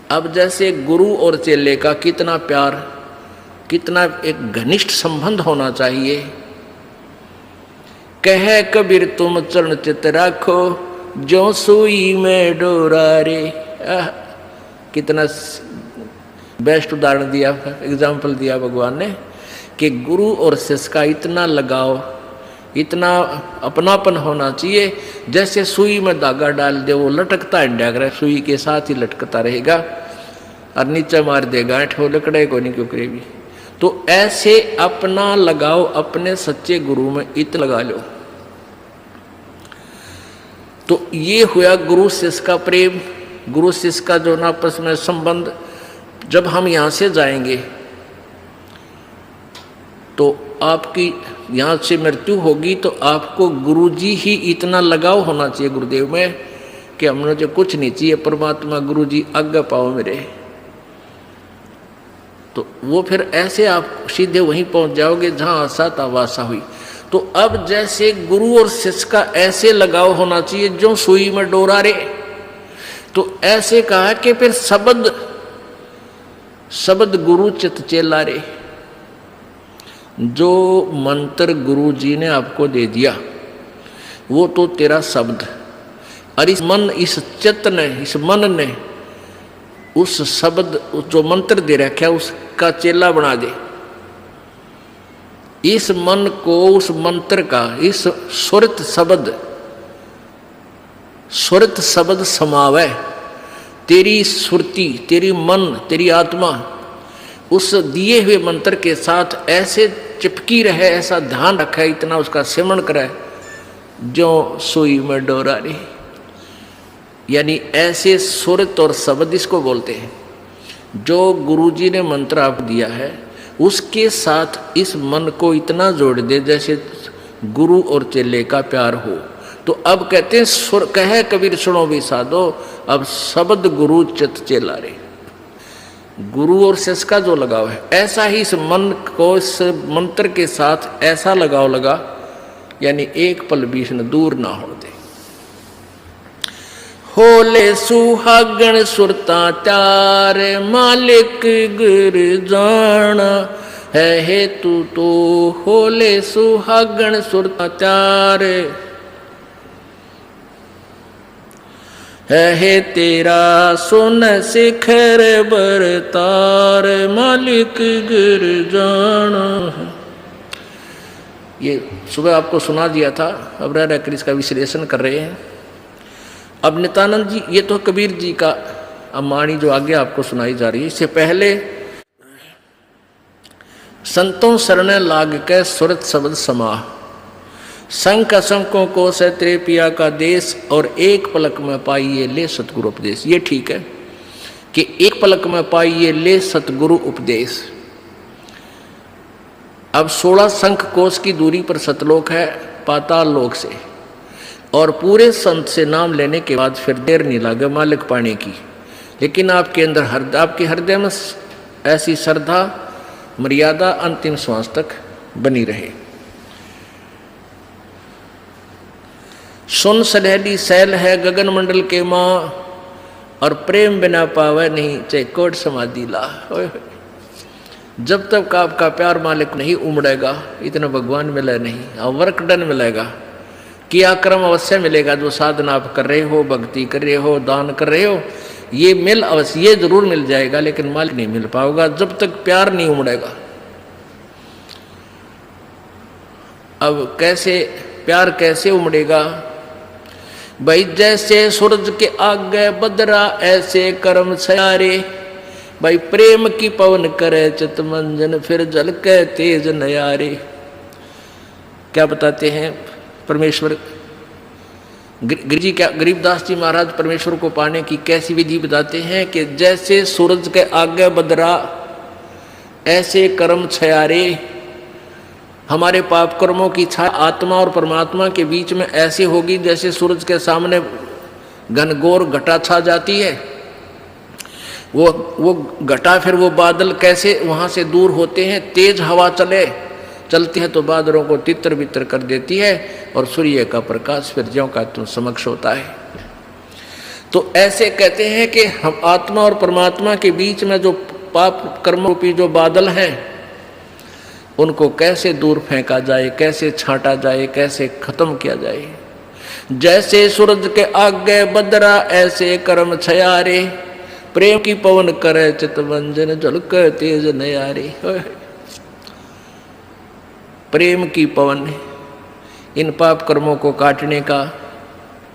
अब जैसे गुरु और चेले का कितना प्यार, कितना एक घनिष्ठ संबंध होना चाहिए। कहे कबीर तुम चरण चित राखो, जो सुई में डोरा रे। कितना बेस्ट उदाहरण दिया, एग्जाम्पल दिया भगवान ने कि गुरु और शिष्य का इतना लगाव, इतना अपनापन होना चाहिए। जैसे सुई में धागा डाल दे, वो लटकता है, सुई के साथ ही लटकता रहेगा और नीचे मार देगा, वो लकड़े को नहीं क्यों करेगी। तो ऐसे अपना लगाओ अपने सच्चे गुरु में इतना लगा लो। तो ये हुआ गुरु शिष्य का प्रेम, गुरु शिष्य का जो ना आपस में संबंध। जब हम यहाँ से जाएंगे तो आपकी यहाँ से मृत्यु होगी, तो आपको गुरुजी ही इतना लगाव होना चाहिए गुरुदेव में कि हमने जो कुछ नहीं चाहिए, परमात्मा गुरुजी आज्ञा पाओ मेरे। तो वो फिर ऐसे आप सीधे वहीं पहुंच जाओगे जहां आशा था वासा हुई। तो अब जैसे गुरु और शिष्य का ऐसे लगाव होना चाहिए जो सुई में डोरा रे। तो ऐसे कहा कि फिर शब्द गुरु चित चेला रे। जो मंत्र गुरु जी ने आपको दे दिया वो तो तेरा शब्द, और इस चित्त ने, इस मन ने उस शब्द जो मंत्र दे रखा है उसका चेला बना दे। इस मन को उस मंत्र का, इस सुरत शब्द समावे। तेरी सुरती, तेरी मन, तेरी आत्मा उस दिए हुए मंत्र के साथ ऐसे चिपकी रहे, ऐसा ध्यान रखे, इतना उसका सिमरण करे जो सुई में डोरा रे। यानी ऐसे सुरत और शब्द इसको बोलते हैं। जो गुरुजी ने मंत्र आप दिया है उसके साथ इस मन को इतना जोड़ दे जैसे गुरु और चेले का प्यार हो। तो अब कहते हैं सुर कहे कबीर सुनो भी साधो, अब शब्द गुरु चित चेला रे। गुरु और शिष्य का जो लगाव है, ऐसा ही इस मन को इस मंत्र के साथ ऐसा लगाव लगा, यानी एक पल बीच न दूर ना हो दे। होले सुहागण सुरता त्यार, मालिक गुर जाना है हेतु तो। होले सुहागण सुरता त्यार है तेरा सुन शिखर बरतार, मालिक गुर जाना। ये सुबह आपको सुना दिया था, अब रह कर इसका विश्लेषण कर रहे हैं। अब नित्यानंद जी, ये तो कबीर जी का अमाणी जो आगे आपको सुनाई जा रही है। इससे पहले संतों शरण लाग के सुरत शब्द समाह, संक असंकों को से तेरे पिया का देश, और एक पलक में पाइए ले सतगुरु उपदेश। ये ठीक है कि एक पलक में पाइए ले सतगुरु उपदेश। अब 16 शंख कोश की दूरी पर सतलोक है पाताल लोक से, और पूरे संत से नाम लेने के बाद फिर देर नहीं लगे मालिक पाने की। लेकिन आपके अंदर आपके हृदय में ऐसी श्रद्धा मर्यादा अंतिम श्वास तक बनी रहे। सुन सलहली सैल है गगन मंडल के माँ, और प्रेम बिना पावे नहीं चाहे कोट समाधि ला। जब तक आपका प्यार मालिक नहीं उमड़ेगा, इतना भगवान मिले नहीं, और वर्क डन मिलेगा, किया कर्म अवश्य मिलेगा। जो साधना आप कर रहे हो, भक्ति कर रहे हो, दान कर रहे हो, ये मिल अवश्य, ये जरूर मिल जाएगा, लेकिन मालिक नहीं मिल पाओगा जब तक प्यार नहीं उमड़ेगा। अब कैसे प्यार कैसे उमड़ेगा भाई? जैसे सूरज के आगे बदरा ऐसे कर्म सयारे। भाई प्रेम की पवन करे चित मंजन, फिर जल के तेज नयारे। क्या बताते हैं परमेश्वर जी, क्या गरीबदास जी महाराज परमेश्वर को पाने की कैसी विधि बताते हैं कि जैसे सूरज के आगे बदरा ऐसे कर्म छयारे। हमारे पाप कर्मों की छाया आत्मा और परमात्मा के बीच में ऐसे होगी जैसे सूरज के सामने घनघोर घटा छा जाती है। वो घटा, फिर वो बादल कैसे वहाँ से दूर होते हैं। तेज हवा चलती है तो बादलों को तितर बितर कर देती है, और सूर्य का प्रकाश फिर ज्यों का तुम समक्ष होता है। तो ऐसे कहते हैं कि हम आत्मा और परमात्मा के बीच में जो पाप कर्म रूपी जो बादल हैं उनको कैसे दूर फेंका जाए, कैसे छांटा जाए, कैसे खत्म किया जाए। जैसे सूरज के आगे बदरा ऐसे कर्म छयारे, प्रेम की पवन करे चितवंजन झलक तेज नयारे। प्रेम की पवन इन पाप कर्मों को काटने का,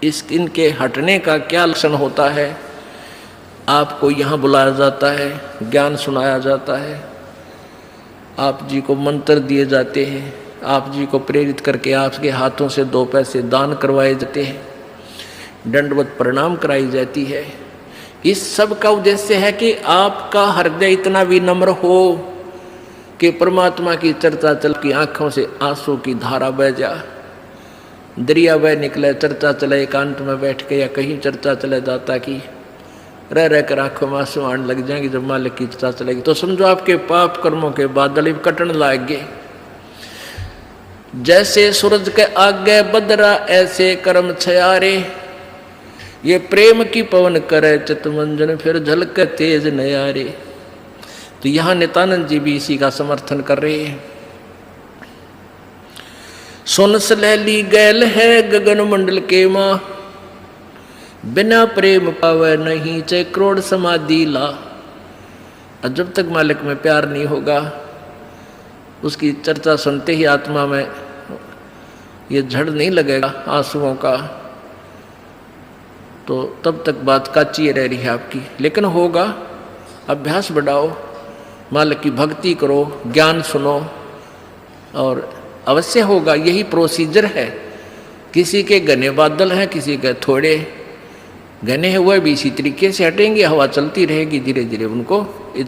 इनके हटने का क्या लक्षण होता है। आपको यहाँ बुलाया जाता है, ज्ञान सुनाया जाता है, आप जी को मंत्र दिए जाते हैं, आप जी को प्रेरित करके आपके हाथों से 2 पैसे दान करवाए जाते हैं, दंडवत प्रणाम कराई जाती है। इस सब का उद्देश्य है कि आपका हृदय इतना विनम्र हो कि परमात्मा की चर्चा चल की आंखों से आंसू की धारा बह जा, दरिया बह निकले, चर्चा चले एकांत में बैठ के या कहीं चर्चा चले जाता कि रह रह कर आंखों में आंसू आने लग जाएंगे। जब मालिक की चर्चा चलेगी तो समझो आपके पाप कर्मों के बादल कटन लागे। जैसे सूरज के आगे बदरा ऐसे कर्म छयारे, ये प्रेम की पवन करे चितमंजन फिर झलक तेज नयारे। तो यहाँ नित्यानंद जी भी इसी का समर्थन कर रहे हैं। सुन सलैली गैल है गगन मंडल के माँ, बिना प्रेम पावे नहीं चे करोड़ समाधि ला। और जब तक मालिक में प्यार नहीं होगा, उसकी चर्चा सुनते ही आत्मा में ये झड़ नहीं लगेगा आंसुओं का, तो तब तक बात काची रह रही है आपकी। लेकिन होगा, अभ्यास बढ़ाओ, मालिक की भक्ति करो, ज्ञान सुनो और अवश्य होगा। यही प्रोसीजर है। किसी के घने बादल हैं, किसी के थोड़े घने हुए भी इसी तरीके से हटेंगे। हवा चलती रहेगी, धीरे धीरे उनको इधर